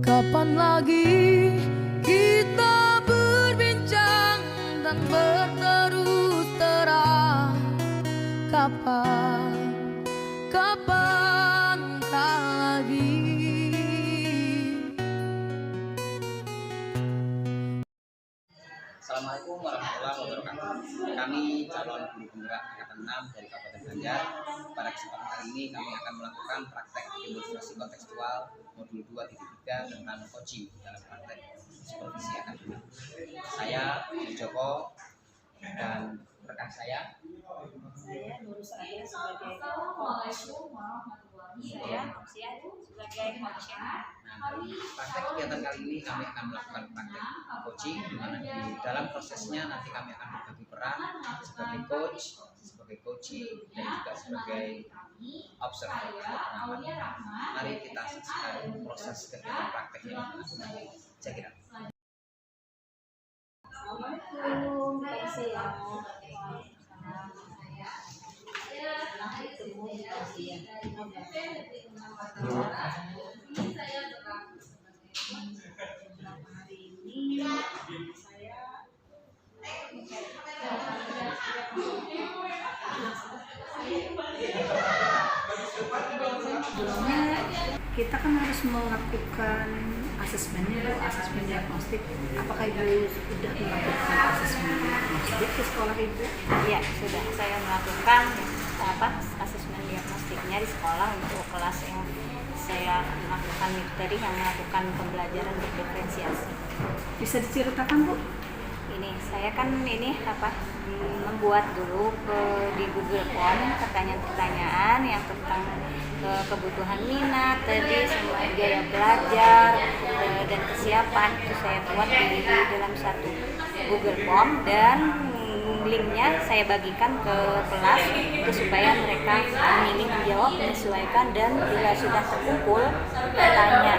Kapan lagi kita berbincang dan berterus terang? Kapankah lagi? Assalamualaikum warahmatullahi wabarakatuh. Kami calon guru penggerak angkatan 6 dari Kabupaten Banjar. Pada kesempatan hari ini kami akan melakukan praktek demonstrasi kontekstual modul 2.3 tentang coaching dalam praktek supervisi akademik. Saya Joko dan rekan saya Nur saya sebagai coaching. Nah, dari praktek kegiatan kali ini kami akan melakukan praktek coaching, di mana di dalam prosesnya nanti kami akan berbagi peran sebagai coach, sebagai coaching, dan juga sebagai observer atau pengamat. Mari kita saksikan proses kegiatan prakteknya. Check it out. Assalamualaikum, saya kita kan harus melakukan asesmen diagnostik. Apakah Ibu sudah melakukan asesmen diagnostik di sekolah Ibu? Iya, sudah. Saya melakukan asesmen diagnostiknya di sekolah untuk kelas yang saya lakukan tadi, yang melakukan pembelajaran berdiferensiasi. Bisa diceritakan Bu? Ini saya kan membuat dulu di Google Form pertanyaan-pertanyaan yang tentang kebutuhan minat tadi, semua gaya belajar dan kesiapan itu saya buat di dalam satu Google Form, dan linknya saya bagikan ke kelas itu supaya mereka memilih menjawab, menyesuaikan, dan bila sudah terkumpul pertanyaan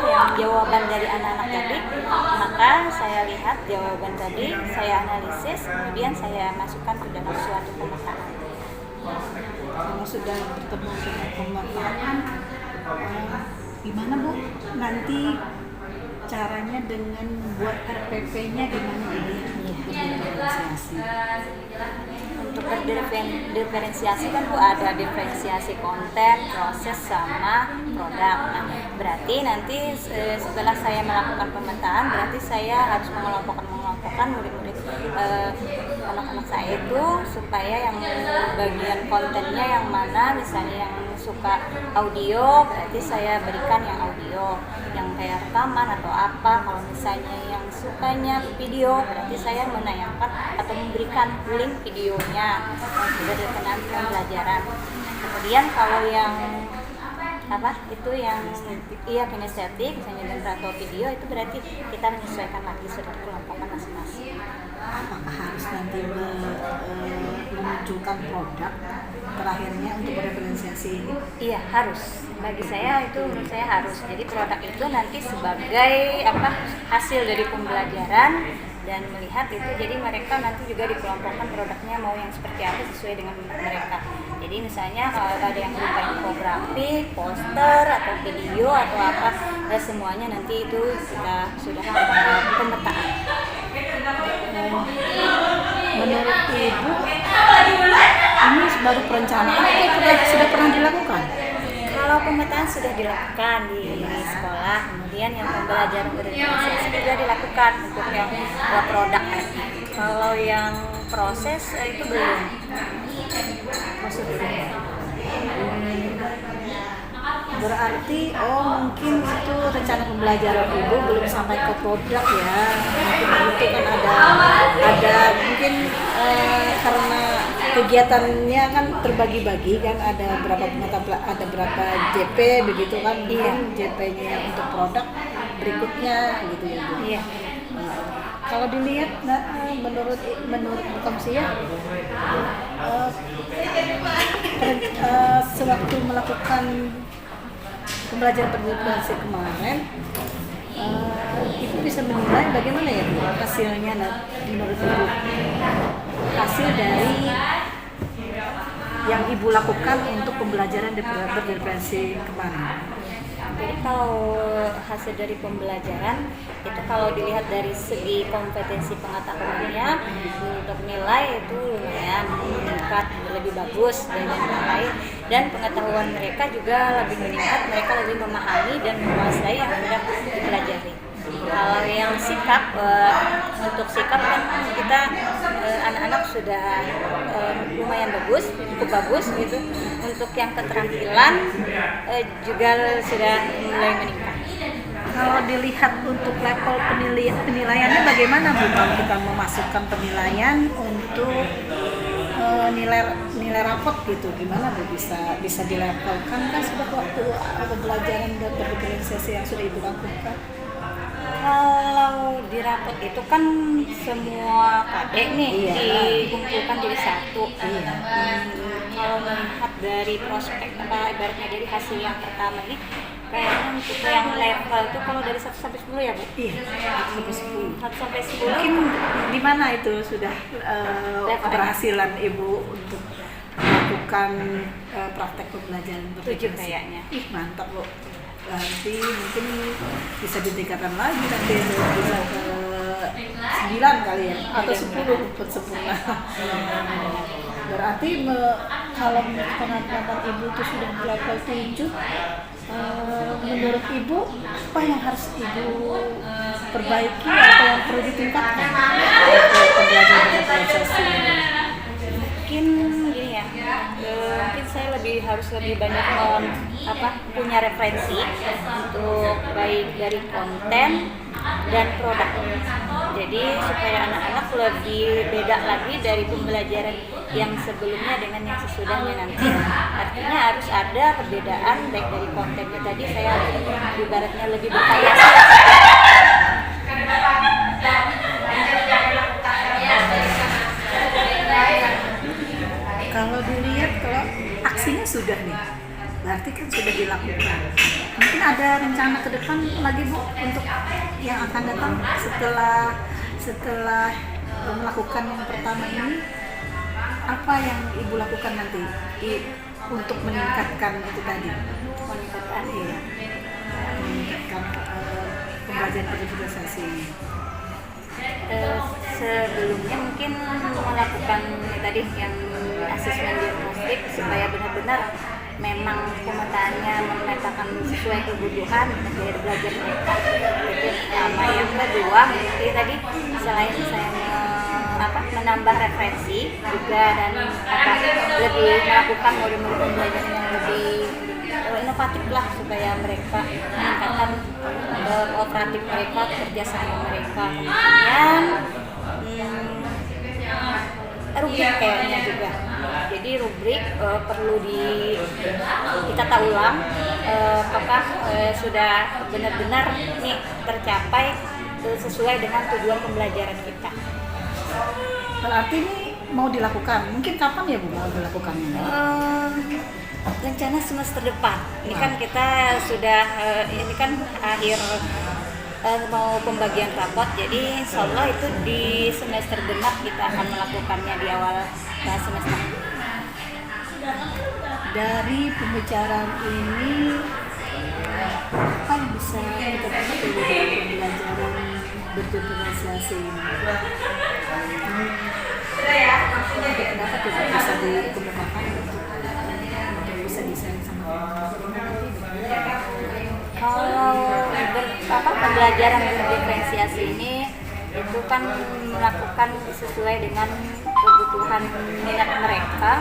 yang jawaban dari anak-anak tadi, maka saya lihat jawaban tadi, saya analisis, kemudian saya masukkan ke dalam suatu pemetaan. Kalau sudah bertemu dengan pemetaan, gimana Bu? Nanti caranya dengan membuat RPP-nya gimana ini untuk berdiferensiasi? Untuk berdiferensiasi kan Bu, ada diferensiasi konten, proses, sama produk. Nah, berarti nanti setelah saya melakukan pemetaan, berarti saya harus mengelompokkan murid-murid anak-anak saya itu, supaya yang bagian kontennya yang mana, misalnya yang suka audio, berarti saya berikan yang audio, yang kayak rekaman atau apa. Kalau misalnya yang sukanya video, berarti saya menayangkan atau memberikan link videonya yang sudah berkenan pembelajaran. Kemudian kalau yang kinestetik, misalnya gambar atau video, itu berarti kita menyesuaikan lagi sudah dikelompokkan masing-masing. Apakah harus nanti memunculkan produk terakhirnya untuk berdiferensiasi ini? Iya, harus. Bagi saya itu, menurut saya harus. Jadi produk itu nanti sebagai hasil dari pembelajaran dan melihat itu, jadi mereka nanti juga dikelompokkan produknya mau yang seperti apa sesuai dengan mereka. Jadi misalnya kalau ada yang berupa infografik, poster atau video atau apa, semuanya nanti itu kita sudah pemetaan. Menurut Ibu, ini baru perencanaan atau sudah pernah dilakukan? Kalau pemetaan sudah dilakukan di sekolah, kemudian yang pembelajaran berdiferensiasi juga dilakukan untuk yang produk. Kalau yang proses itu belum. Berarti mungkin itu rencana pembelajaran Ibu belum sampai ke produk ya. Mungkin itu kan ada mungkin karena kegiatannya kan terbagi-bagi kan, ada berapa JP begitu kan. Mungkin JP-nya yang untuk produk berikutnya gitu ya Bu. Iya. Kalau dilihat menurut Kamsia, sewaktu melakukan pembelajaran berdiferensiasi kemarin, Ibu bisa menilai bagaimana ya hasilnya menurut Ibu, hasil dari yang Ibu lakukan untuk pembelajaran berdiferensiasi kemarin? Jadi kalau hasil dari pembelajaran itu kalau dilihat dari segi kompetensi pengetahuannya untuk nilai itu lumayan meningkat, lebih bagus dari yang lain, dan pengetahuan mereka juga lebih meningkat, mereka lebih memahami dan menguasai yang sudah dipelajari. Kalau yang sikap, untuk sikap kan kita anak-anak sudah lumayan bagus, cukup bagus gitu. Untuk yang keterampilan juga sudah mulai meningkat. Kalau dilihat untuk level penilaiannya bagaimana Bu, kalau kita memasukkan penilaian untuk nilai rapot gitu, gimana Bu bisa dilevelkan? Kan sudah waktu pembelajaran dan berdiferensiasi yang sudah Ibu lakukan. Kalau di rapot itu kan semua KD nih dikumpulkan jadi satu. Kalau melihat dari prospek ibaratnya dari hasil yang pertama ini, kayaknya untuk yang level itu kalau dari 1 sampai 10 ya Bu? Iya, 1 sampai 10. 1 sampai 10. Mungkin di mana itu sudah keberhasilan Ibu untuk melakukan praktek pembelajaran 7 kayaknya. Mantap Bu. Nanti mungkin bisa ditingkatkan lagi, nanti bisa ke 9 kali ya, atau 10 untuk sempurna. Berarti kalau pengamatan Ibu itu sudah level 7, menurut Ibu apa yang harus Ibu perbaiki atau yang perlu ditingkatkan untuk pembelajaran diferensiasi? Mungkin gini ya, mungkin saya harus lebih banyak punya referensi untuk baik dari konten dan produk. Jadi supaya anak-anak lebih beda lagi dari pembelajaran yang sebelumnya dengan yang sesudahnya nanti. Artinya harus ada perbedaan baik dari kontennya tadi, saya ibaratnya lebih bervariasi. Kalau dilihat, kalau aksinya sudah nih, berarti kan sudah dilakukan. Mungkin ada rencana ke depan lagi Bu untuk yang akan datang setelah melakukan yang pertama ini, apa yang Ibu lakukan nanti untuk meningkatkan itu tadi? Meningkatkan pembelajaran diferensiasi ini. Sebelumnya mungkin melakukan tadi yang asesmen diagnostik supaya benar-benar memang pemetaannya memetakan sesuai kebutuhan dari belajar mereka. Itu pertama. Yang kedua, tadi selain saya menambah referensi juga dan lebih melakukan model-model pembelajaran yang lebih inovatif lah supaya mereka meningkatkan kooperatif mereka, kerjasama mereka. Kemudian rubrik kayaknya juga. Jadi rubrik perlu kita tahu ulang apakah sudah benar-benar nih tercapai sesuai dengan tujuan pembelajaran kita. Berarti ini mau dilakukan, mungkin kapan ya Bu mau dilakukannya? Rencana semester depan. Ini kan kita sudah ini kan akhir mau pembagian rapot, jadi insyaallah itu di semester genap kita akan melakukannya di awal semester. Dari pembicaraan ini, apa yang bisa kita dapat dari pembelajaran berdiferensiasi ini? Kenapa tidak bisa dikemukakan untuk bisa disaring sama kalau pembelajaran berdiferensiasi ini itu kan melakukan sesuai dengan kebutuhan minat mereka,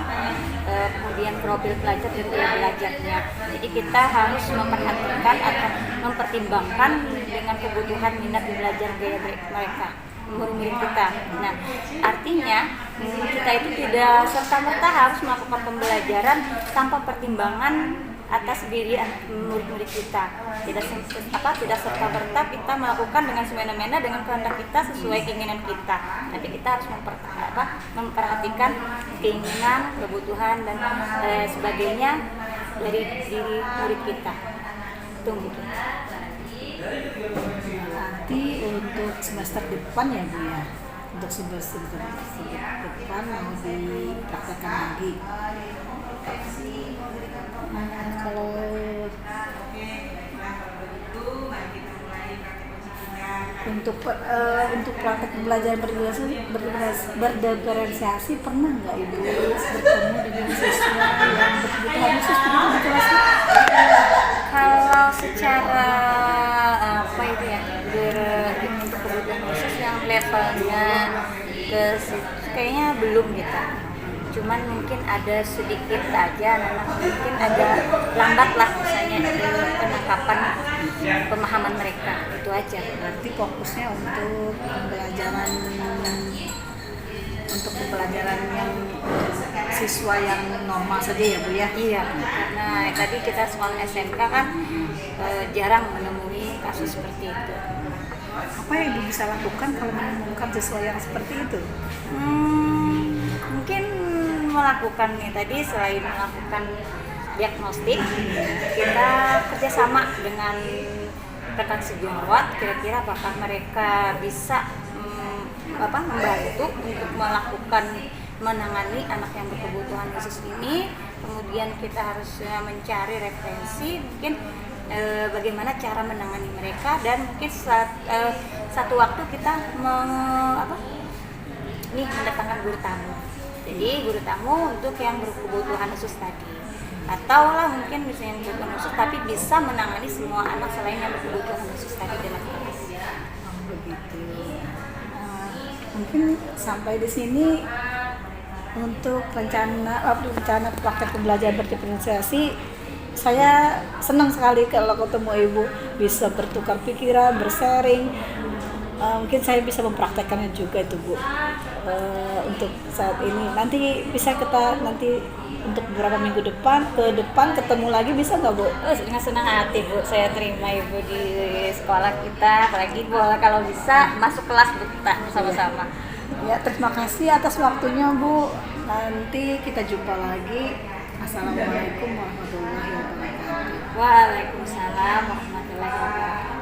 kemudian profil pelajar dan gaya belajarnya. Jadi kita harus memperhatikan atau mempertimbangkan dengan kebutuhan minat belajar gaya mereka, murid-murid kita. Nah, artinya kita itu tidak serta-merta harus melakukan pembelajaran tanpa pertimbangan atas diri murid-murid kita. Tidak serta-merta kita melakukan dengan semena-mena dengan kehendak kita sesuai keinginan kita. Tapi kita harus memperhatikan keinginan, kebutuhan dan sebagainya dari diri murid kita. Tunggu. Nanti untuk semester depan ya Bu ya, untuk semester depan mau dipraktekkan lagi. Kalau untuk praktek pembelajaran berdiferensiasi pernah nggak Ibu bertemu dengan siswa yang berkebutuhan khusus begitu di kelasnya? Kalau secara apa itu ya, untuk kebutuhan khusus yang levelnya ke kayaknya belum gitu. Cuman mungkin ada sedikit aja, mungkin agak lambat lah misalnya penangkapan pemahaman mereka, itu aja. Berarti fokusnya untuk pembelajaran yang siswa yang normal saja ya Bu ya? Iya, karena tadi kita sekolah SMK kan jarang menemui kasus seperti itu. Apa yang Ibu bisa lakukan kalau menemukan siswa yang seperti itu? Mungkin melakukan nih tadi, selain melakukan diagnostik, kita kerjasama dengan rekan sejawat, kira-kira apakah mereka bisa membantu untuk melakukan menangani anak yang berkebutuhan khusus ini. Kemudian kita harus mencari referensi mungkin bagaimana cara menangani mereka, dan mungkin satu waktu kita mendatangkan guru tamu. Jadi guru tamu untuk yang berkebutuhan khusus tadi, atau lah mungkin misalnya yang berkebutuhan khusus tapi bisa menangani semua anak selain yang berkebutuhan khusus tadi dengan kelas. Begitu. Mungkin sampai di sini untuk rencana praktek pembelajaran berdiferensiasi. Saya senang sekali kalau ketemu Ibu, bisa bertukar pikiran, bersharing. Mungkin saya bisa mempraktekkannya juga itu Bu. Untuk saat ini nanti bisa kita untuk beberapa minggu ke depan ketemu lagi, bisa nggak Bu? Dengan senang hati Bu, saya terima Ibu di sekolah kita, apalagi kalau bisa masuk kelas Bu, kita bersama-sama. Ya, terima kasih atas waktunya Bu. Nanti kita jumpa lagi. Assalamualaikum warahmatullahi wabarakatuh. Waalaikumsalam warahmatullahi wabarakatuh.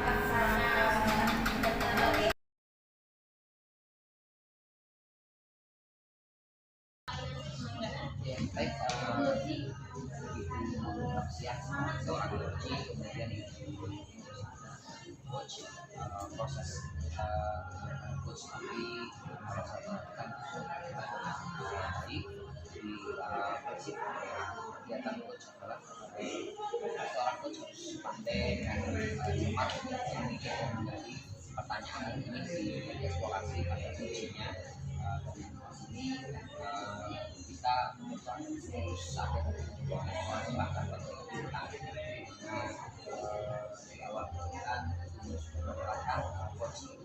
Baik, seorang coach, kemudian coach proses coach tapi kalau saya lakukan tadi di prinsip kegiatan coach adalah seorang coach harus pandai dan cepat menjadi pertanyaan ini dieksplorasi pada coachnya. Ini kita terus sampai bahkan kita awal kita menerapkan coaching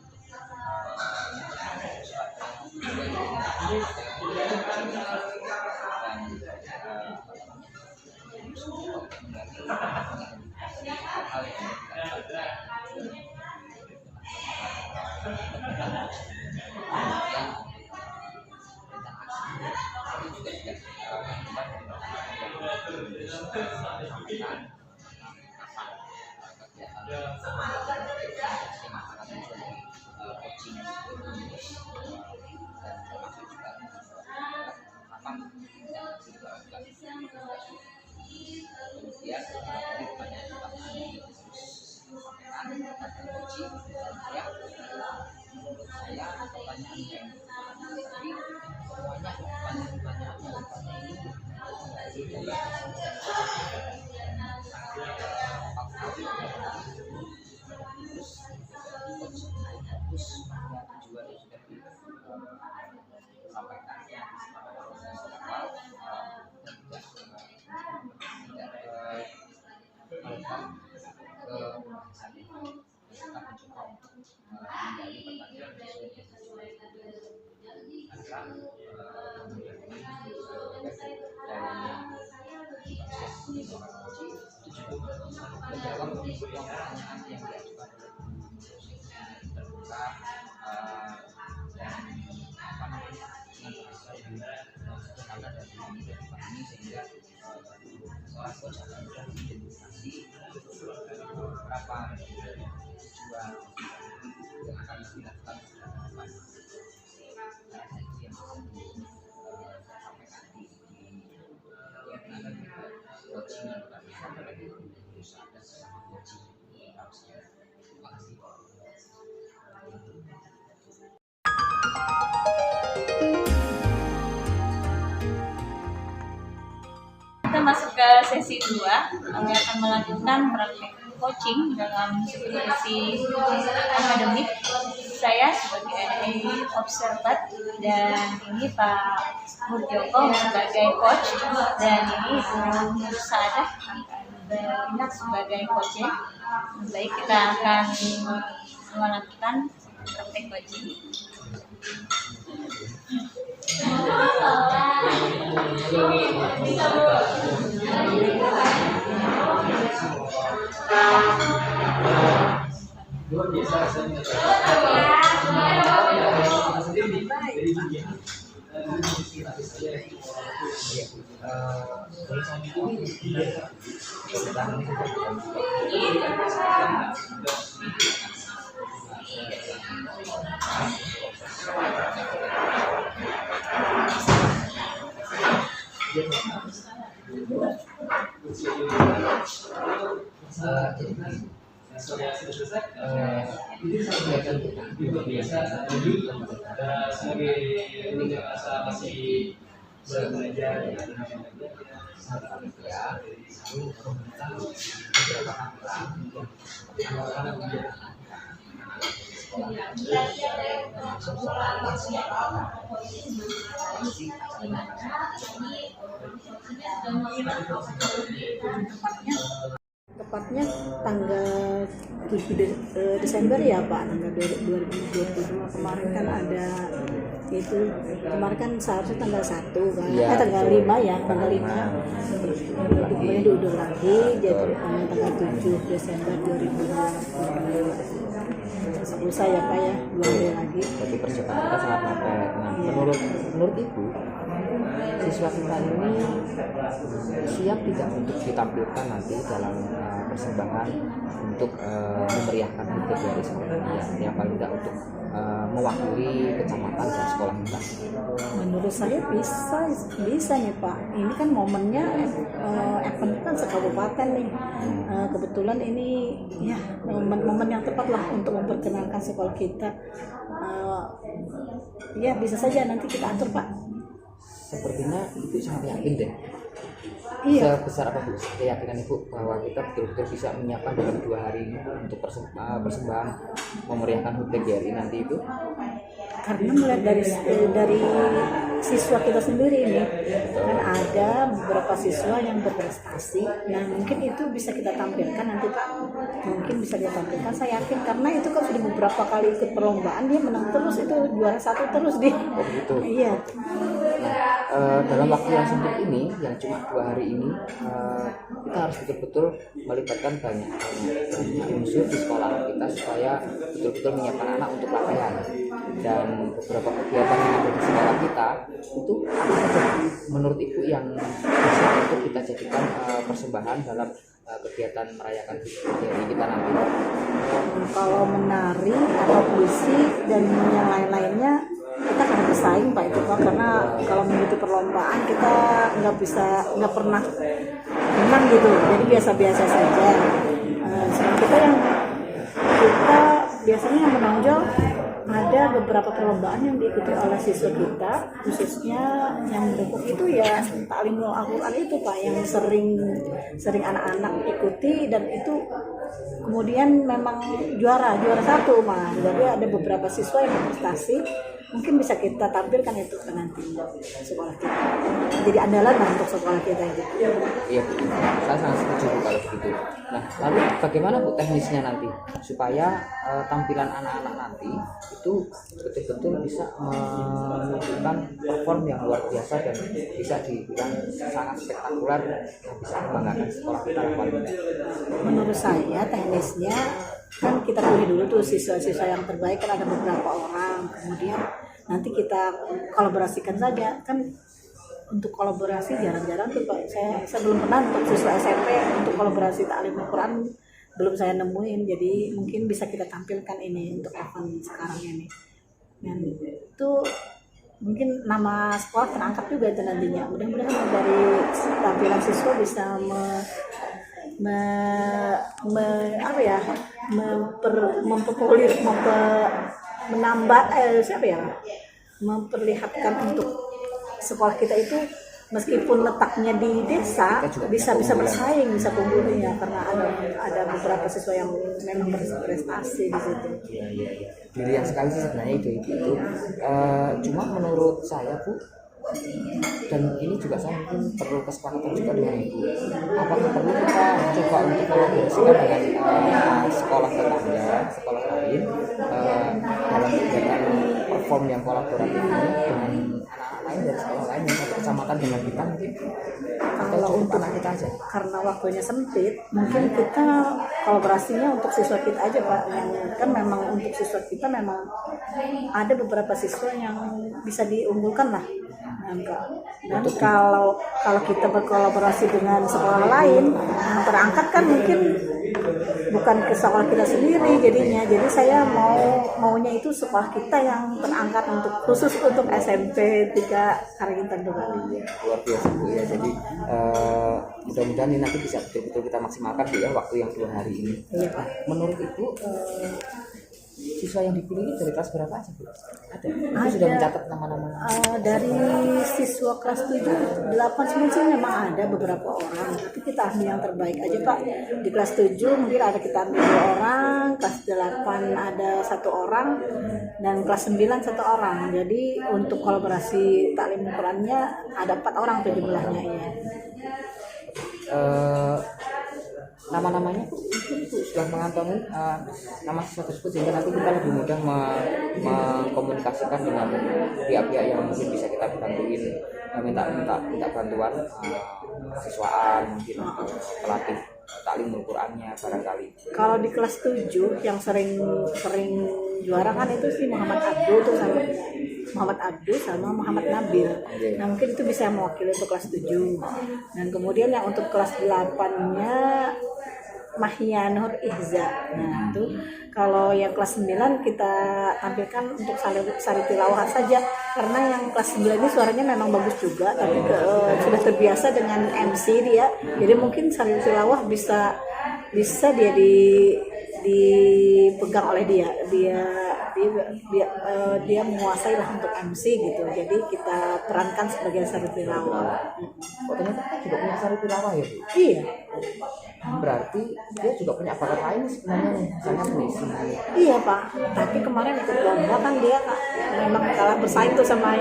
sesi 2 kami akan melanjutkan praktek coaching dalam situasi akademik. Saya sebagai observer dan ini Pak Murjoko sebagai coach dan ini Ibu Sadah bertindak sebagai coaching. Baik, kita akan melakukan praktek coaching. Ini kegiatan kita biasa sebagai masih belajar Tepatnya tanggal 7 Desember ya Pak, tanggal 2022 kemarin kan ada itu, kemarin kan seharusnya tanggal 1 kan, tanggal 5 ya, tanggal 5 kemudian diundur lagi jadi tanggal 7 Desember 2022 selesai ya Pak ya, 2 hari lagi. Jadi persiapan kita sangat mepet. Nah, menurut Ibu, siswa kita ini siap tidak untuk ditampilkan nanti dalam persembahan untuk memeriahkan HUT dari sekolah ini, yang paling tidak untuk mewakili kecamatan dan sekolah kita? Menurut saya bisa nih Pak. Ini kan momennya event kan sekabupaten nih. Kebetulan ini ya momen yang tepat lah untuk memperkenalkan sekolah kita. Ya bisa saja nanti kita atur Pak. Sepertinya Ibu sangat yakin deh. Iya. Sebesar apa Bu keyakinan Ibu bahwa kita betul-betul bisa menyiapkan dalam 2 hari ini untuk persembahan memeriahkan HUT GRI nanti itu? Karena melihat dari siswa kita sendiri ini kan ada beberapa siswa yang berprestasi. Nah mungkin itu bisa kita tampilkan nanti Pak. Mungkin bisa dia tampilkan. Saya yakin karena itu kan sudah beberapa kali ikut perlombaan, dia menang terus, itu juara 1 terus dia. Oh gitu. Iya. Nah, dalam waktu yang sempit ini, yang cuma 2 hari ini, kita harus betul-betul melibatkan banyak unsur di sekolah kita supaya betul-betul menyiapkan anak untuk latihan. Dan beberapa kegiatan yang ada di sekolah kita itu apa saja menurut Ibu yang bisa untuk kita jadikan persembahan dalam kegiatan merayakan HUT kita nanti? Kalau menari atau puisi dan yang lain-lainnya kita akan bersaing Pak itu Pak, karena kalau mengikuti perlombaan kita nggak pernah menang gitu, jadi biasa-biasa saja. Kita biasanya yang menonjol ada beberapa perlombaan yang diikuti oleh siswa kita, khususnya yang mendukung itu ya Ta'limul Al-Quran itu Pak, yang sering anak-anak ikuti dan itu kemudian memang juara 1 Mas. Jadi ada beberapa siswa yang berprestasi, mungkin bisa kita tampilkan itu ke nanti sekolah kita. Jadi andalan lah untuk sekolah kita itu. Iya Bu, saya sangat setuju Bu kalau begitu. Nah, lalu bagaimana Bu teknisnya nanti supaya tampilan anak-anak nanti itu betul-betul bisa menunjukkan perform yang luar biasa dan bisa dibilang sangat spektakuler yang bisa membanggakan sekolah kita paling tidak? Menurut saya teknisnya kan kita pilih dulu tuh siswa-siswa yang terbaik, kan ada beberapa orang, kemudian nanti kita kolaborasikan saja. Kan untuk kolaborasi jarang-jarang tuh Pak, saya belum pernah untuk siswa SMP untuk kolaborasi Ta'limul Quran, belum saya nemuin. Jadi mungkin bisa kita tampilkan ini untuk event sekarang ini. Dan itu mungkin nama sekolah terangkat juga itu nantinya. Mudah-mudahan dari tampilan siswa bisa memperlihatkan untuk sekolah kita itu meskipun letaknya di desa Kita juga bisa punya keunggulan. bersaing, bisa keunggulan ya, karena ada beberapa siswa yang memang berprestasi di situ. Iya. Brilian sekali sih sebenarnya ide itu. Cuma menurut saya Bu, dan ini juga saya mungkin perlu kesepakatan juga dengan Ibu. Apakah perlu kita coba untuk kolaborasikan dengan sekolah tetangga, sekolah lain dalam kegiatan perform yang kolaboratif ini dengan anak-anak lain dari sekolah lain yang satu kecamatan dengan kita mungkin? Atau Kalau cukup untuk anak kita aja? karena waktunya sempit, mungkin kita kolaborasinya untuk siswa kita aja Pak. Yang kan memang untuk siswa kita memang ada beberapa siswa yang bisa diunggulkan lah. Dan kalau kita berkolaborasi dengan sekolah lain, yang terangkat kan mungkin bukan ke sekolah kita sendiri jadinya. Jadi saya maunya itu sekolah kita yang terangkat untuk khusus untuk SMP 3 Karagintan Tuban. Luar biasa Bu ya. Jadi mudah-mudahan ini nanti bisa betul-betul kita maksimalkan Bu ya waktu yang 2 hari ini. Iya Pak. Menurut Ibu siswa yang dipilih ini dari kelas berapa aja Bu? Ada? Ibu Ada. sudah mencatat nama-nama? Dari siswa kelas 7, 8, 9 sih memang ada beberapa orang, tapi kita ambil yang terbaik aja Pak. Di kelas 7 mungkin ada kita ambil 2 orang, kelas 8 ada 1 orang, dan kelas 9 1 orang. Jadi untuk kolaborasi taklim Qurannya ada 4 orang tuh jumlahnya ya. Nama-namanya Ibu sudah mengantongi nama siswa tersebut sehingga nanti kita lebih mudah mengkomunikasikan dengan pihak-pihak yang mungkin bisa kita bantuin, minta bantuan siswaan mungkin pelatih taklim Qurannya barangkali. Kalau di kelas 7 yang sering juara kan itu sih Muhammad Abdul sama Muhammad Nabil. Nah mungkin itu bisa mewakili untuk kelas 7. Dan kemudian yang untuk kelas 8-nya Mahia Nur Ihza. Nah itu kalau yang kelas 9 kita tampilkan untuk sari tilawah saja, karena yang kelas 9 ini suaranya memang bagus juga, tapi sudah terbiasa dengan MC dia, jadi mungkin sari tilawah bisa dia dipegang oleh dia menguasai lah untuk MC gitu. Jadi kita perankan sebagai sari tilawah. Oh ternyata juga punya sari tilawah ya Bu? Iya. Berarti dia juga punya bakat lain sebenarnya nih, misalnya puisi. Iya Pak, tapi kemarin ikut lomba kan dia memang kalah bersaing tuh sama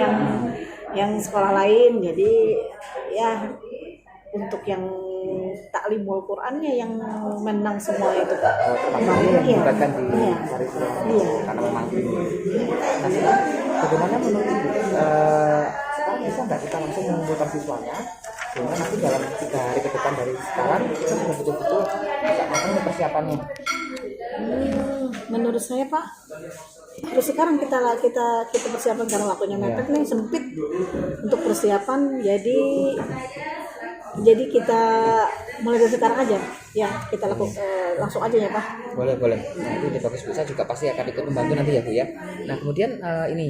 yang sekolah lain. Jadi ya untuk yang taklimul Qurannya yang menang semua itu Pak. Termasuk yang dilibatkan di Iya. sari tilawah Iya. karena memang ini. Nah sekarang bagaimana menurut Ibu? Sekarang bisa nggak kita langsung mengumpulkan siswanya sehingga nanti dalam 3 hari ke depan dari sekarang kita sudah betul-betul bisa matang persiapannya? Menurut saya Pak, harus sekarang kita persiapan karena waktunya mepet nih, sempit untuk persiapan. Jadi kita mulai dari sekarang aja ya, kita lakukan langsung aja ya Pak. Boleh. Nah, itu bagus Bu, saya juga pasti akan ikut membantu nanti ya Bu ya. Nah kemudian ini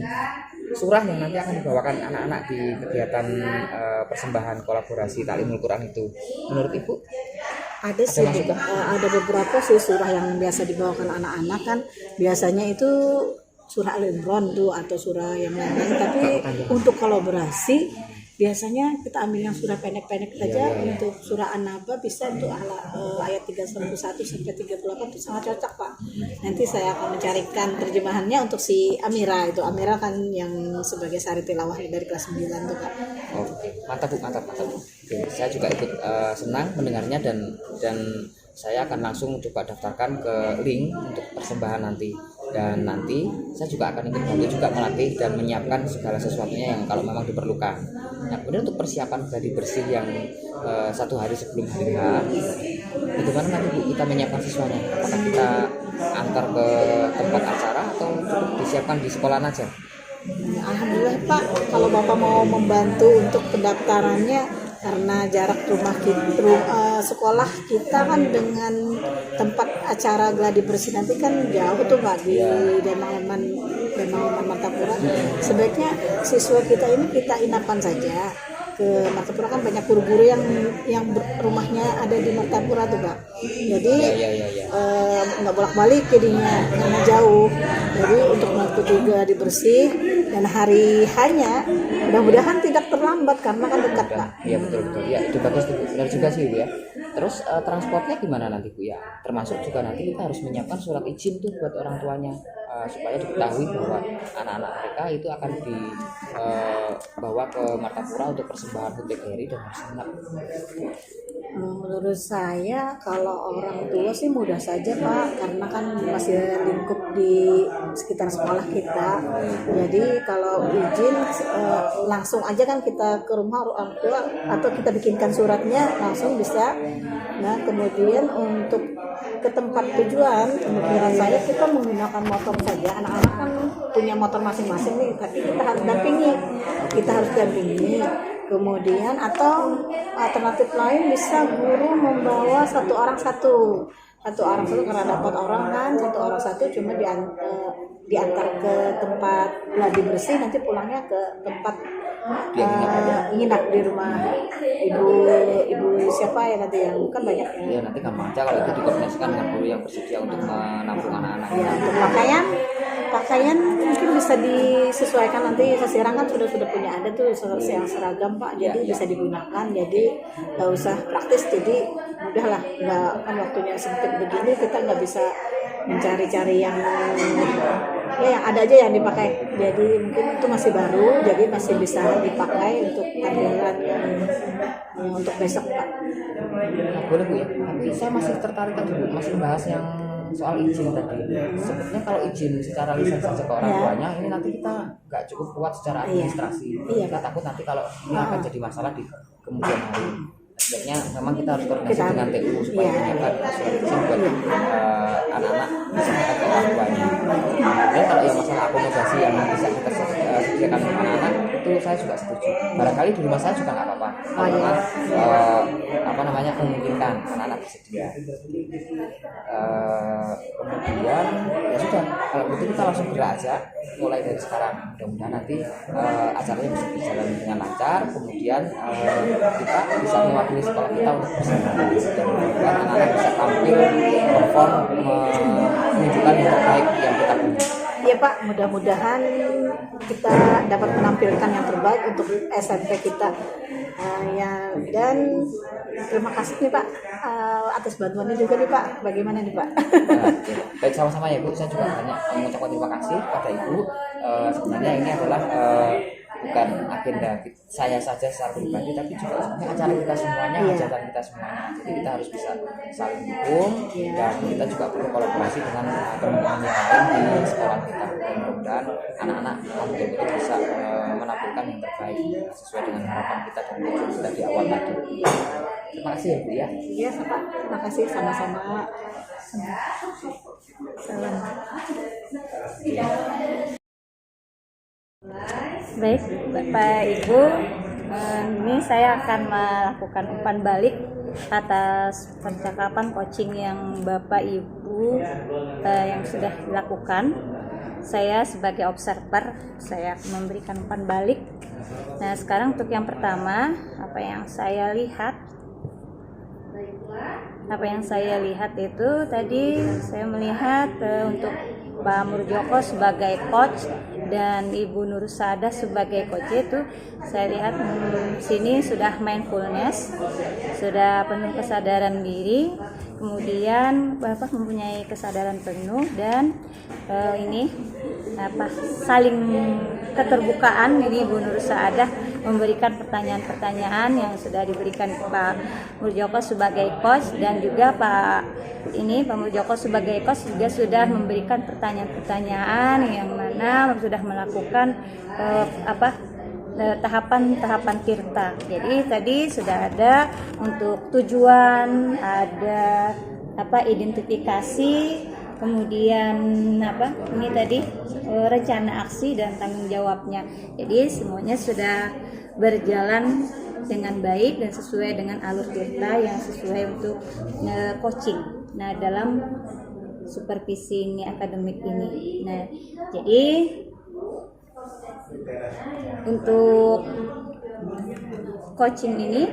surah yang nanti akan dibawakan anak-anak di kegiatan persembahan kolaborasi taklimul Quran itu, menurut Ibu Ada sih, ada beberapa sih surah yang biasa dibawakan anak-anak kan, biasanya itu surah Al-Imran tuh atau surah yang lain, tapi untuk kolaborasi biasanya kita ambil yang surah pendek-pendek saja. Untuk surah An-Naba bisa untuk ayat 31 sampai 38 itu sangat cocok Pak. Nanti saya akan mencarikan terjemahannya untuk si Amira. Itu Amira kan yang sebagai sari tilawah dari kelas 9 tuh Pak. Oh, mantap Bu. Oke, saya juga ikut senang mendengarnya dan saya akan langsung coba daftarkan ke link untuk persembahan nanti. Dan nanti saya juga akan ingin bantu juga melatih dan menyiapkan segala sesuatunya yang kalau memang diperlukan. Nah kemudian untuk persiapan gladi bersih yang 1 hari sebelum hari H, bagaimana nanti Bu kita menyiapkan siswanya? Apakah kita antar ke tempat acara atau cukup disiapkan di sekolah aja? Alhamdulillah Pak, kalau Bapak mau membantu untuk pendaftarannya, karena jarak rumah sekolah kita kan dengan tempat acara gladi bersih nanti kan jauh tuh Pak, di Demang Martapura. Sebaiknya siswa kita ini kita inapkan saja ke Martapura kan banyak guru-guru yang rumahnya ada di Martapura tuh Pak. Jadi nggak bolak-balik jadinya karena jauh. Jadi untuk Maluku juga dibersih dan hari hanya mudah-mudahan tidak terlambat karena kan dekat Pak. Iya betul. Ya itu bagus tuh, benar juga sih Bu ya. Terus transportnya gimana nanti Bu ya? Termasuk juga nanti kita harus menyiapkan surat izin tuh buat orang tuanya supaya diketahui bahwa anak-anak mereka itu akan dibawa ke Martapura untuk persembahan HUT TGRI dan harus ingat. Menurut saya kalau orang tua sih mudah saja Pak, karena kan masih lingkup di sekitar sekolah kita. Jadi kalau izin langsung aja kan kita ke rumah orang tua atau kita bikinkan suratnya langsung bisa. Nah kemudian untuk ke tempat tujuan, menurut saya kita menggunakan motor saja. Anak-anak kan punya motor masing-masing nih, tapi kita harus dampingi. Kemudian atau alternatif lain bisa guru membawa satu orang satu karena dapat orang kan satu orang satu cuma diantar ke tempat gladi bersih, nanti pulangnya ke tempat nginap di rumah ibu siapa ya nanti yang kan banyak ya. Ya nanti gampang aja kalau itu dikoordinasikan dengan guru yang bersedia untuk menampung anak-anak. Ya, untuk pakaian mungkin bisa disesuaikan nanti. Sesirang kan sudah punya ada tuh yang seragam Pak, jadi bisa digunakan. Jadi nggak usah praktis, jadi mudahlah. Nggak kan waktunya sempit begini kita nggak bisa mencari-cari yang ada aja yang dipakai. Jadi mungkin itu masih baru, jadi masih bisa dipakai untuk tampilan untuk besok Pak. Nah, boleh Bu ya. Tapi saya masih tertarik tadi Bu, masih bahas yang soal izin tadi. Sebenarnya kalau izin secara lisan saja ke orang tuanya, ini nanti kita nggak cukup kuat secara administrasi. Kita takut nanti kalau ini akan jadi masalah di kemudian hari. Sebenarnya memang kita harus koordinasi dengan TU supaya menyiapkan surat izin buat anak-anak disampaikan ke orang tuanya. Dan kalau yang masalah akomodasi yang bisa kita sediakan untuk anak-anak itu saya juga setuju. Barangkali di rumah saya juga nggak apa-apa. Memungkinkan anak-anak bersedia. Kemudian ya sudah, kalau begitu kita langsung gerak aja mulai dari sekarang. Mudah-mudahan nanti acaranya bisa berjalan dengan lancar. Kemudian kita bisa mewakili sekolah kita untuk bersama dan anak-anak bisa tampil perform menunjukkan yang terbaik yang kita punya. Iya Pak, mudah-mudahan kita dapat menampilkan yang terbaik untuk SMP kita. Dan terima kasih nih Pak atas bantuannya juga nih Pak. Bagaimana nih Pak? Baik, sama-sama ya Bu. Saya juga banyak mengucapkan terima kasih kepada Ibu. Sebenarnya ini adalah bukan agenda saya saja secara pribadi, tapi juga sebenarnya acara kita semuanya, hajatan kita semuanya. Jadi kita harus bisa saling dukung dan kita juga perlu kolaborasi dengan teman-teman yang lain di sekolah kita. Dan mudah-mudahan anak-anak betul-betul bisa menampilkan yang terbaik sesuai dengan harapan kita dan tujuan kita di awal tadi. Terima kasih ya Bu ya. Iya Pak, terima kasih sama-sama. Salam. Baik, Bapak Ibu, ini saya akan melakukan umpan balik atas percakapan coaching yang Bapak Ibu yang sudah dilakukan. Saya sebagai observer, saya akan memberikan umpan balik. Nah, sekarang untuk yang pertama, apa yang saya lihat itu tadi saya melihat untuk Pak Murjoko sebagai coach dan Ibu Nursada sebagai coach itu saya lihat sini sudah mindfulness, sudah penuh kesadaran diri, kemudian Bapak mempunyai kesadaran penuh dan saling keterbukaan. Ini Ibu Nursada memberikan pertanyaan-pertanyaan yang sudah diberikan ke Pak Murjoko sebagai coach dan juga Pak Murjoko sebagai coach juga sudah memberikan pertanyaan-pertanyaan yang mana sudah melakukan tahapan-tahapan tirta. Jadi tadi sudah ada untuk tujuan, ada identifikasi, kemudian ini tadi rencana aksi dan tanggung jawabnya. Jadi semuanya sudah berjalan dengan baik dan sesuai dengan alur tirta yang sesuai untuk coaching. Nah, dalam supervisi ini akademik ini. Nah, jadi untuk coaching ini,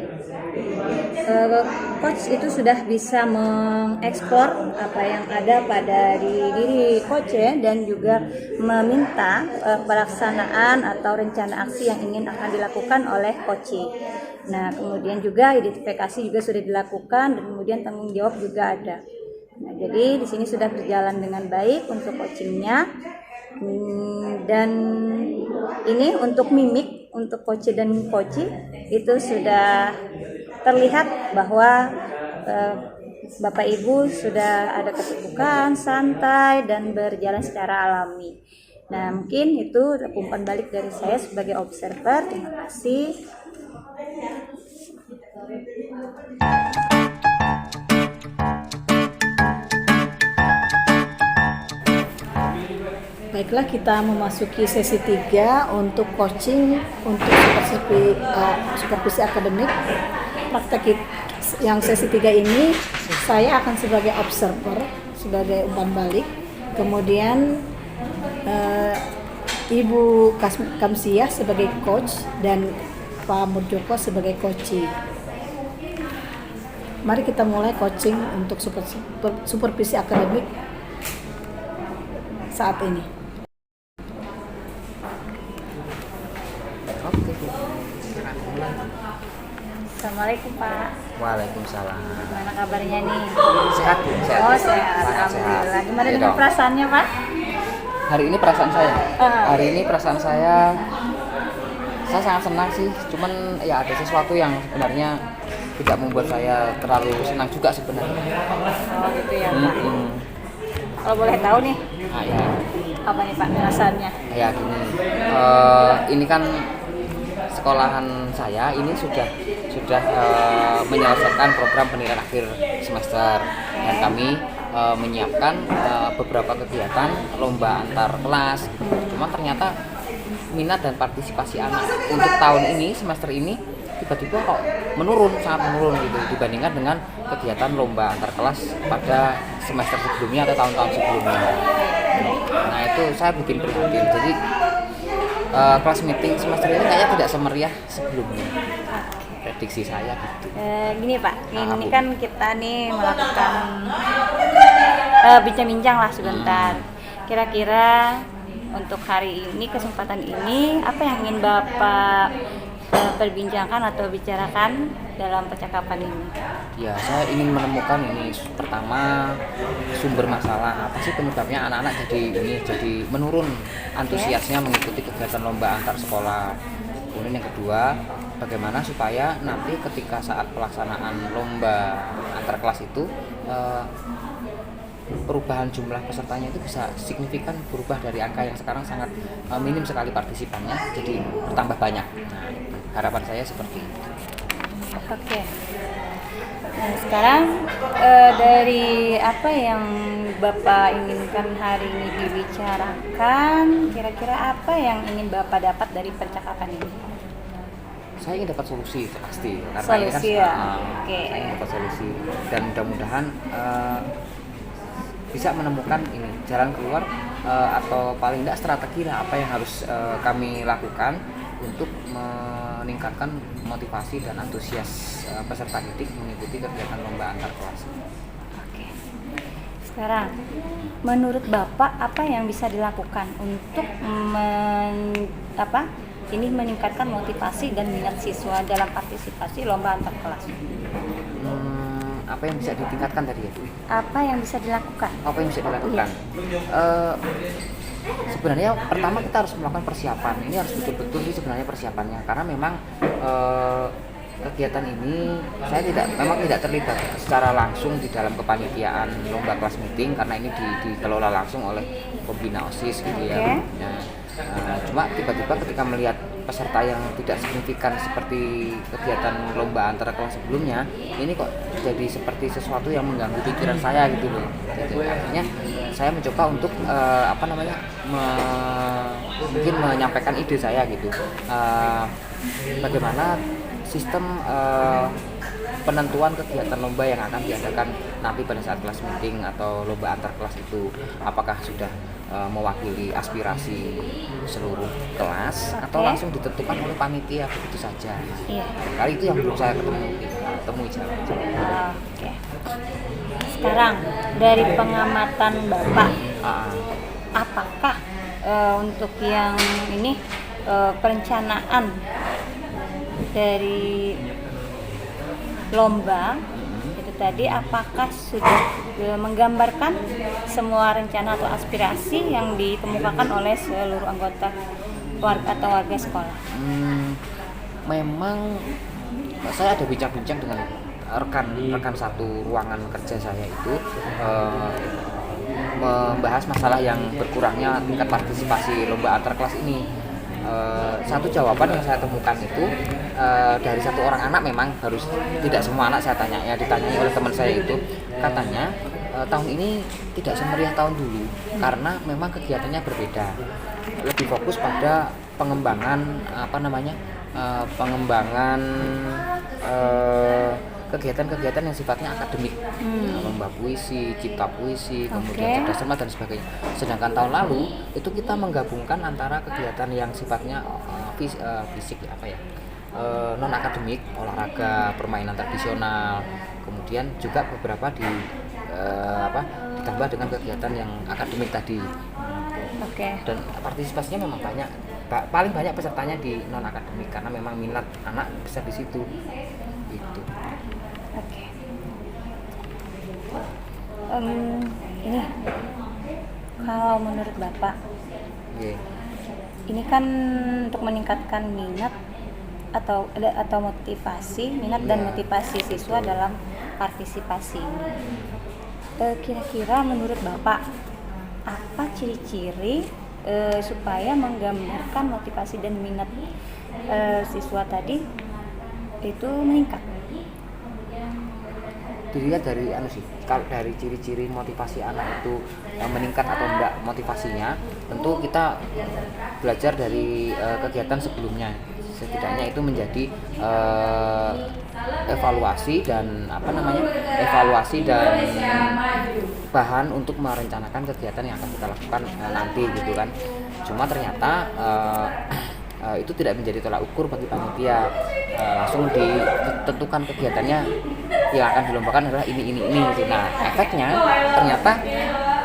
coach itu sudah bisa mengekspor apa yang ada pada diri coach ya, dan juga meminta pelaksanaan atau rencana aksi yang ingin akan dilakukan oleh coach. Nah, kemudian juga identifikasi juga sudah dilakukan dan kemudian tanggung jawab juga ada. Nah, jadi di sini sudah berjalan dengan baik untuk coachingnya. Dan ini untuk mimik untuk coach dan coach itu sudah terlihat bahwa Bapak Ibu sudah ada kesibukan, santai dan berjalan secara alami. Nah, mungkin itu umpan balik dari saya sebagai observer. Terima kasih. Baiklah, kita memasuki sesi 3 untuk coaching untuk supervisi akademik. Praktek yang sesi 3 ini saya akan sebagai observer, sebagai umpan balik. Kemudian Ibu Kamsiah sebagai coach dan Pak Murjoko sebagai coachee. Mari kita mulai coaching untuk supervisi akademik saat ini. Assalamualaikum Pak. Waalaikumsalam. Gimana kabarnya nih? Sehat, Bu? Sehat. Oh, sehat. Sangat Alhamdulillah. sehat. Gimana Iya dengan dong. perasaannya Pak? Hari ini perasaan saya. Hari ini perasaan saya sangat senang sih. Cuman ya ada sesuatu yang sebenarnya tidak membuat saya terlalu senang juga sebenarnya. Oh gitu ya Pak. Kalau boleh tahu nih, Nah, ya, apa nih Pak perasaannya? ya gini. Ini kan sekolahan saya ini sudah menyelesaikan program penilaian akhir semester, dan kami menyiapkan beberapa kegiatan lomba antar kelas. Cuman ternyata minat dan partisipasi anak untuk tahun ini, semester ini tiba-tiba kok sangat menurun gitu dibandingkan dengan kegiatan lomba antar kelas pada semester sebelumnya atau tahun-tahun sebelumnya. Nah, itu saya bikin prihatin. Jadi kelas meeting semester ini kayaknya tidak semeriah sebelumnya. Prediksi saya gitu. Gini Pak, ini kan kita nih melakukan bincang-bincang lah sebentar. Kira-kira untuk hari ini, kesempatan ini, apa yang ingin Bapak perbincangkan atau bicarakan dalam percakapan ini? Ya, saya ingin menemukan ini pertama sumber masalah, apa sih penyebabnya anak-anak jadi menurun antusiasnya mengikuti kegiatan lomba antar sekolah. Kemudian yang kedua, bagaimana supaya nanti ketika saat pelaksanaan lomba antar kelas itu perubahan jumlah pesertanya itu bisa signifikan berubah dari angka yang sekarang sangat minim sekali partisipannya jadi bertambah banyak. Nah, harapan saya seperti itu. Oke. Nah, sekarang dari apa yang Bapak inginkan hari ini dibicarakan, kira-kira apa yang ingin Bapak dapat dari percakapan ini? Saya ingin dapat solusi pasti, karena Solusi ini ya? kan Oke. saya ingin dapat solusi dan mudah-mudahan bisa menemukan ini jalan keluar atau paling tidak strategi lah apa yang harus kami lakukan untuk meningkatkan motivasi dan antusias peserta didik mengikuti kegiatan lomba antar kelas. Oke. Sekarang, menurut Bapak apa yang bisa dilakukan untuk meningkatkan motivasi dan minat siswa dalam partisipasi lomba antar kelas? Apa yang bisa ditingkatkan tadi ya? Apa yang bisa dilakukan? Apa yang bisa dilakukan? Sebenarnya pertama kita harus melakukan persiapan. Ini harus betul-betul sih sebenarnya persiapannya, karena memang kegiatan ini saya memang tidak terlibat secara langsung di dalam kepanitiaan lomba kelas meeting, karena ini dikelola langsung oleh pembina OSIS gitu ya. Cuma tiba-tiba ketika melihat peserta yang tidak signifikan seperti kegiatan lomba antara kelas sebelumnya, ini kok jadi seperti sesuatu yang mengganggu pikiran saya gitu loh. Jadi akhirnya saya mencoba untuk mungkin menyampaikan ide saya gitu. Bagaimana sistem penentuan kegiatan lomba yang akan diadakan nanti pada saat kelas meeting atau lomba antar kelas itu, apakah sudah mewakili aspirasi seluruh kelas atau langsung ditentukan oleh panitia begitu saja. Iya. Kali itu yang belum saya temui jawab. Oke. Sekarang dari pengamatan Bapak, apakah untuk yang ini perencanaan dari lomba itu tadi, apakah sudah menggambarkan semua rencana atau aspirasi yang dikemukakan oleh seluruh anggota warga atau warga sekolah? Memang saya ada bincang-bincang dengan rekan satu ruangan kerja saya itu membahas masalah yang berkurangnya tingkat partisipasi lomba antar kelas ini. Satu jawaban yang saya temukan itu dari satu orang anak, memang harus tidak semua anak saya tanya, ya ditanyai oleh teman saya itu, katanya tahun ini tidak semeriah tahun dulu karena memang kegiatannya berbeda, lebih fokus pada pengembangan kegiatan-kegiatan yang sifatnya akademik, lomba puisi, cipta puisi, kemudian cerdas cermat dan sebagainya. Sedangkan tahun lalu itu kita menggabungkan antara kegiatan yang sifatnya fisik non akademik, olahraga, permainan tradisional, kemudian juga beberapa ditambah dengan kegiatan yang akademik tadi. Dan partisipasinya memang banyak, paling banyak pesertanya di non akademik karena memang minat anak besar di situ. Itu. Ini kalau menurut Bapak, ini kan untuk meningkatkan minat atau motivasi minat dan motivasi siswa dalam partisipasi ini. Kira-kira menurut Bapak apa ciri-ciri supaya menggambarkan motivasi dan minat siswa tadi itu meningkat? Dilihat dari kalau dari ciri-ciri motivasi anak itu meningkat atau enggak motivasinya, tentu kita belajar dari kegiatan sebelumnya. Setidaknya itu menjadi evaluasi dan bahan untuk merencanakan kegiatan yang akan kita lakukan nanti gitu kan. Cuma ternyata itu tidak menjadi tolak ukur bagi panitia. Langsung ditentukan kegiatannya yang akan dilombakan adalah ini gitu. Nah, efeknya ternyata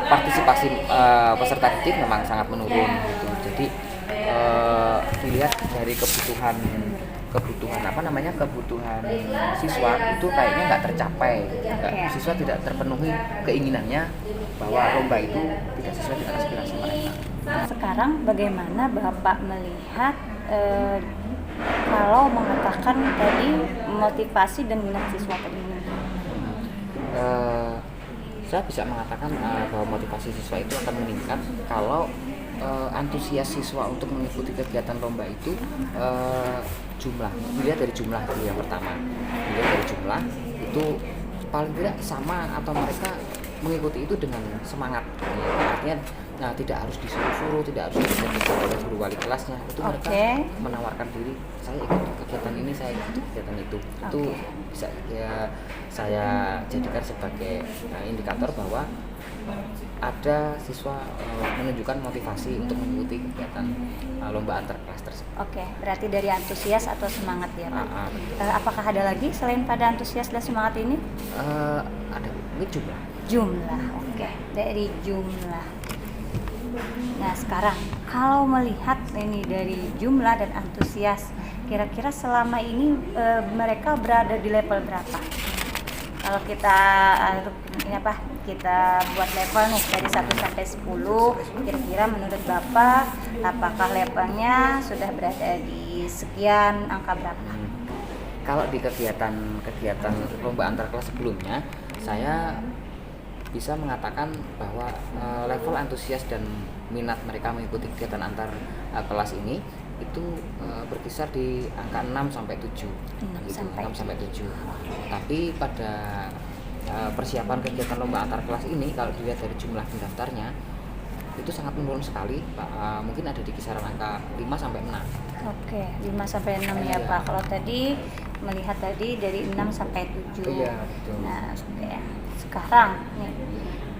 partisipasi peserta didik memang sangat menurun gitu. Jadi dilihat dari kebutuhan siswa itu kayaknya nggak tercapai. Siswa tidak terpenuhi keinginannya bahwa lomba itu tidak sesuai dengan aspirasi mereka. Sekarang bagaimana Bapak melihat kalau mengatakan tadi motivasi dan minat siswa tadi? Saya bisa mengatakan bahwa motivasi siswa itu akan meningkat kalau antusias siswa untuk mengikuti kegiatan lomba itu dilihat dari jumlah itu yang pertama. Dilihat dari jumlah itu paling tidak sama atau mereka mengikuti itu dengan semangat. Artinya tidak harus disuruh-suruh, tidak harus dikejar oleh guru wali kelasnya. Itu mereka menawarkan diri, saya ikut kegiatan ini, saya ikut kegiatan itu. Itu bisa saya jadikan sebagai indikator bahwa ada siswa menunjukkan motivasi untuk mengikuti kegiatan lomba antar kelas tersebut. Berarti dari antusias atau semangat ya Pak. Apakah ada lagi selain pada antusias dan semangat ini? Ada, ini Jumlah, dari jumlah. Nah sekarang kalau melihat ini dari jumlah dan antusias, kira-kira selama ini mereka berada di level berapa? Kalau kita buat level nih dari 1 sampai 10, kira-kira menurut Bapak apakah levelnya sudah berada di sekian angka berapa? Kalau di kegiatan lomba antar kelas sebelumnya, saya bisa mengatakan bahwa level antusias dan minat mereka mengikuti kegiatan antar kelas ini itu berkisar di angka 6 sampai 7. 6 sampai 7. Tapi pada persiapan kegiatan lomba antar kelas ini, kalau dilihat dari jumlah pendaftarnya itu sangat menurun sekali, mungkin ada di kisaran angka 5 sampai 6. 5 sampai 6 ya Pak. Kalau tadi melihat tadi dari 6 sampai 7. Iya, betul. Nah, oke. Sekarang nih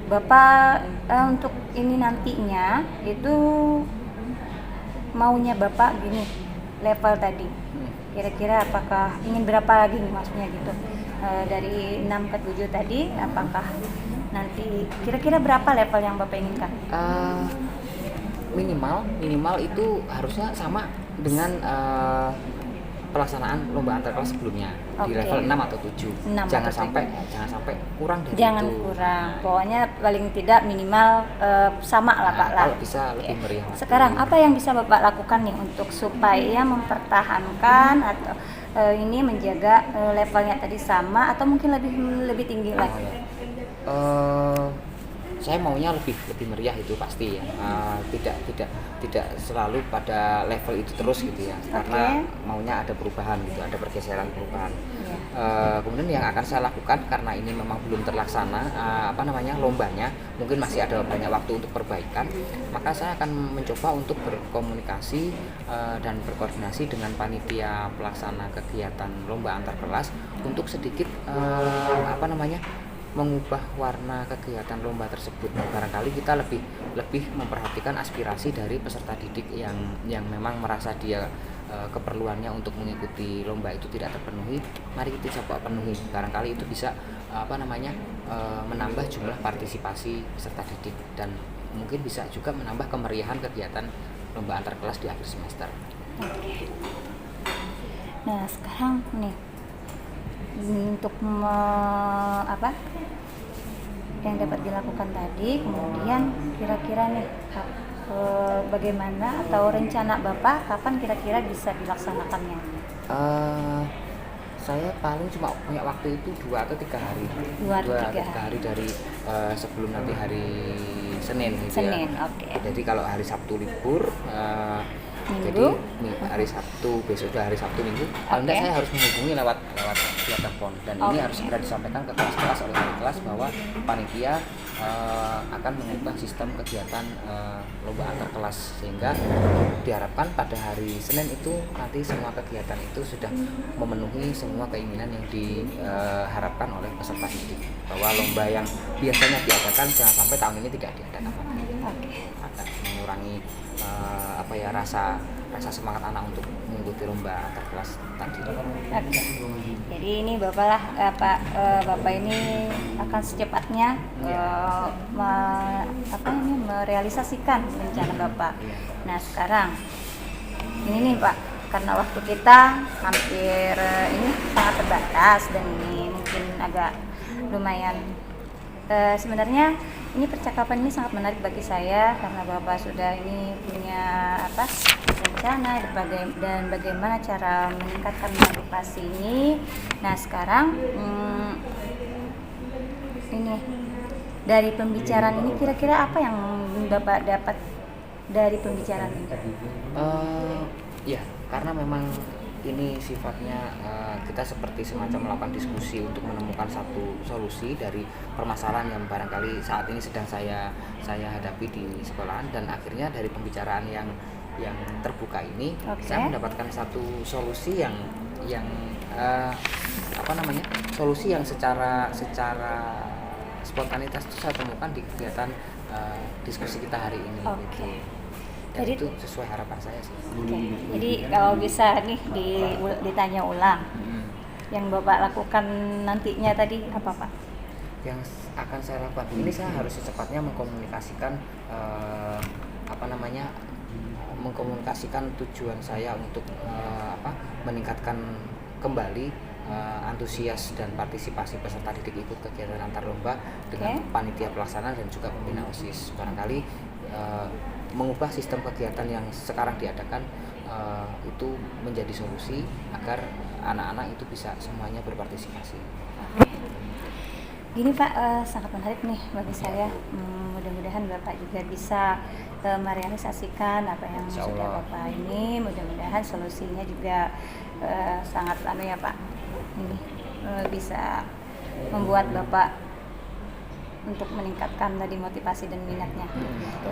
Bapak untuk ini nantinya itu maunya Bapak gini level tadi. Kira-kira apakah ingin berapa lagi nih maksudnya gitu? Dari 6 ke 7 tadi apakah nanti kira-kira berapa level yang Bapak inginkan? Minimal itu harusnya sama dengan pelaksanaan lomba antar kelas sebelumnya di Oke. level 6 atau 7. 6 Jangan atau sampai kurang dari Jangan itu. kurang, pokoknya paling tidak minimal sama lah Pak lah. Kalau bisa lebih meriah lagi. Sekarang apa yang bisa Bapak lakukan nih untuk supaya mempertahankan atau ini menjaga levelnya tadi sama atau mungkin lebih tinggi lagi? Saya maunya lebih meriah itu pasti ya. Tidak selalu pada level itu terus gitu ya. Karena maunya ada perubahan gitu, ada pergeseran perubahan. Kemudian yang akan saya lakukan karena ini memang belum terlaksana lombanya, mungkin masih ada banyak waktu untuk perbaikan, maka saya akan mencoba untuk berkomunikasi dan berkoordinasi dengan panitia pelaksana kegiatan lomba antar kelas untuk sedikit mengubah warna kegiatan lomba tersebut. Barangkali kita lebih memperhatikan aspirasi dari peserta didik yang memang merasa dia keperluannya untuk mengikuti lomba itu tidak terpenuhi. Mari kita coba penuhi. Barangkali itu bisa menambah jumlah partisipasi peserta didik dan mungkin bisa juga menambah kemeriahan kegiatan lomba antar kelas di akhir semester. Oke. Nah sekarang nih untuk yang dapat dilakukan tadi, kemudian kira-kira nih bagaimana atau rencana Bapak kapan kira-kira bisa dilaksanakannya? Saya paling cuma punya waktu itu 2 atau 3 hari. 2 atau 3 hari dari sebelum nanti hari Senin gitu Senin, ya. oke. Jadi kalau hari Sabtu libur, Minggu? jadi hari Sabtu, besok udah hari Sabtu Minggu, paling tidak saya harus menghubungi lewat via telepon dan ini harus segera disampaikan ke kelas-kelas oleh wali kelas bahwa panitia akan mengubah sistem kegiatan lomba antar kelas sehingga diharapkan pada hari Senin itu nanti semua kegiatan itu sudah memenuhi semua keinginan yang diharapkan oleh peserta didik, bahwa lomba yang biasanya diadakan jangan sampai tahun ini tidak diadakan. Akan mengurangi rasa semangat anak untuk mengikuti lomba antar kelas tadi. Oke. Jadi ini Bapak ini akan secepatnya merealisasikan rencana Bapak. Nah sekarang ini nih Pak, karena waktu kita hampir ini sangat terbatas dan ini mungkin agak lumayan. Sebenarnya ini percakapan ini sangat menarik bagi saya karena Bapak sudah ini punya rencana dan bagaimana cara meningkatkan motivasi ini. Nah sekarang ini dari pembicaraan ini kira-kira apa yang Bapak dapat dari pembicaraan ini? Ya karena memang ini sifatnya kita seperti semacam melakukan diskusi untuk menemukan satu solusi dari permasalahan yang barangkali saat ini sedang saya hadapi di sekolahan, dan akhirnya dari pembicaraan yang terbuka ini saya mendapatkan satu solusi solusi yang secara spontanitas itu saya temukan di kegiatan diskusi kita hari ini. Gitu. Dan itu sesuai harapan saya sih. Jadi kalau bisa nih ditanya ulang, yang Bapak lakukan nantinya tadi apa Pak? Yang akan saya lakukan ini, saya harus secepatnya mengkomunikasikan mengkomunikasikan tujuan saya untuk meningkatkan kembali antusias dan partisipasi peserta didik ikut kegiatan antar lomba dengan panitia pelaksana dan juga pembina OSIS. Barangkali mengubah sistem kegiatan yang sekarang diadakan itu menjadi solusi agar anak-anak itu bisa semuanya berpartisipasi. Gini Pak, sangat menarik nih bagi saya. Mudah-mudahan Bapak juga bisa merealisasikan apa yang sudah Bapak ini. Mudah-mudahan solusinya juga sangat Pak, ini bisa membuat Bapak untuk meningkatkan tadi motivasi dan minatnya.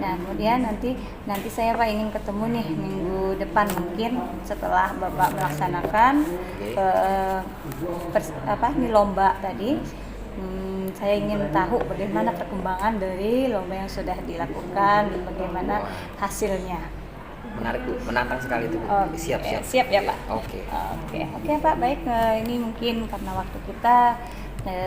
Nah, kemudian nanti saya Pak ingin ketemu nih minggu depan mungkin setelah Bapak melaksanakan lomba tadi. Saya ingin tahu bagaimana perkembangan dari lomba yang sudah dilakukan, bagaimana hasilnya. Menarik Bu, menantang sekali itu Bu. Siap Ya Pak. Oke Pak, baik. Ini mungkin karena waktu kita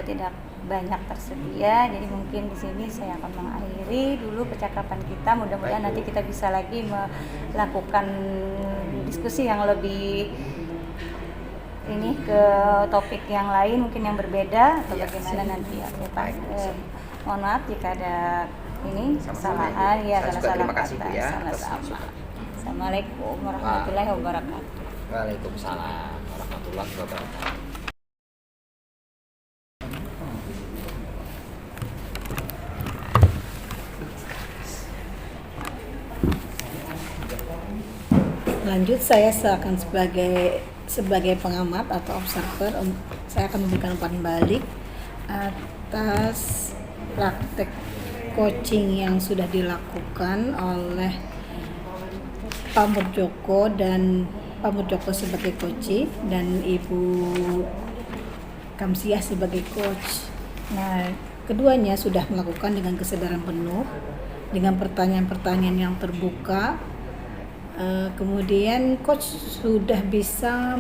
tidak banyak tersedia, jadi mungkin di sini saya akan mengakhiri dulu percakapan kita. Mudah-mudahan nanti kita bisa lagi melakukan diskusi yang lebih ini ke topik yang lain, mungkin yang berbeda atau bagaimana nanti. Oke Pak. Mohon maaf jika ada ini kesalahan ya, salah kata. Sama-sama. Assalamualaikum warahmatullahi wabarakatuh. Waalaikumsalam warahmatullahi wabarakatuh. Lanjut, saya akan sebagai pengamat atau observer, saya akan memberikan umpan balik atas praktek coaching yang sudah dilakukan oleh Pak Murjoko dan Pak Murjoko sebagai coach dan Ibu Kamsiah sebagai coach. Nah, keduanya sudah melakukan dengan kesadaran penuh, dengan pertanyaan-pertanyaan yang terbuka. Kemudian coach sudah bisa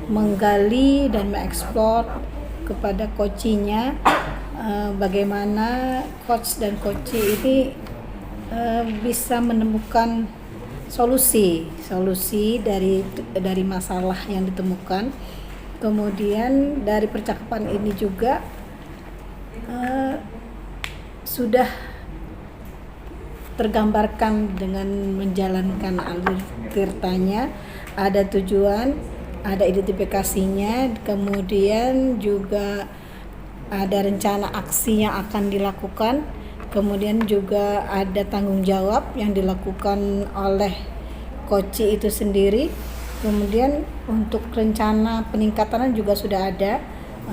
menggali dan mengeksplor kepada coachinya, bagaimana coach dan coachee ini bisa menemukan solusi dari masalah yang ditemukan. Kemudian dari percakapan ini juga sudah tergambarkan dengan menjalankan alur tirtanya, ada tujuan, ada identifikasinya, kemudian juga ada rencana aksi yang akan dilakukan, kemudian juga ada tanggung jawab yang dilakukan oleh coach itu sendiri, kemudian untuk rencana peningkatan juga sudah ada.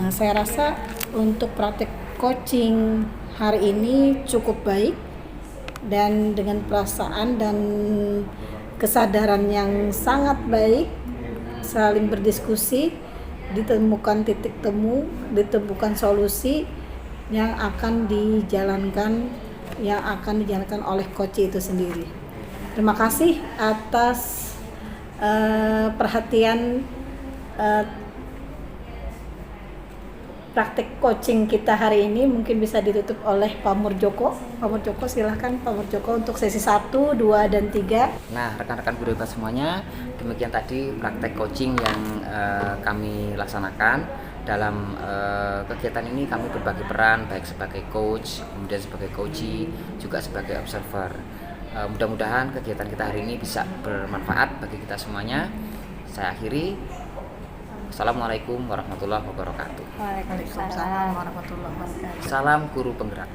Saya rasa untuk praktek coaching hari ini cukup baik, dan dengan perasaan dan kesadaran yang sangat baik, saling berdiskusi, ditemukan titik temu, ditemukan solusi yang akan dijalankan oleh coach itu sendiri. Terima kasih atas perhatian praktik coaching kita hari ini. Mungkin bisa ditutup oleh Pak Murjoko. Pak Murjoko, silahkan Pak Murjoko untuk sesi 1, 2, dan 3. Nah, rekan-rekan guru hebat semuanya, demikian tadi praktek coaching yang kami laksanakan. Dalam kegiatan ini kami berbagi peran baik sebagai coach, kemudian sebagai coachee, juga sebagai observer. Mudah-mudahan kegiatan kita hari ini bisa bermanfaat bagi kita semuanya. Saya akhiri. Assalamualaikum warahmatullahi wabarakatuh. Waalaikumsalam warahmatullahi wabarakatuh. Salam guru penggerak.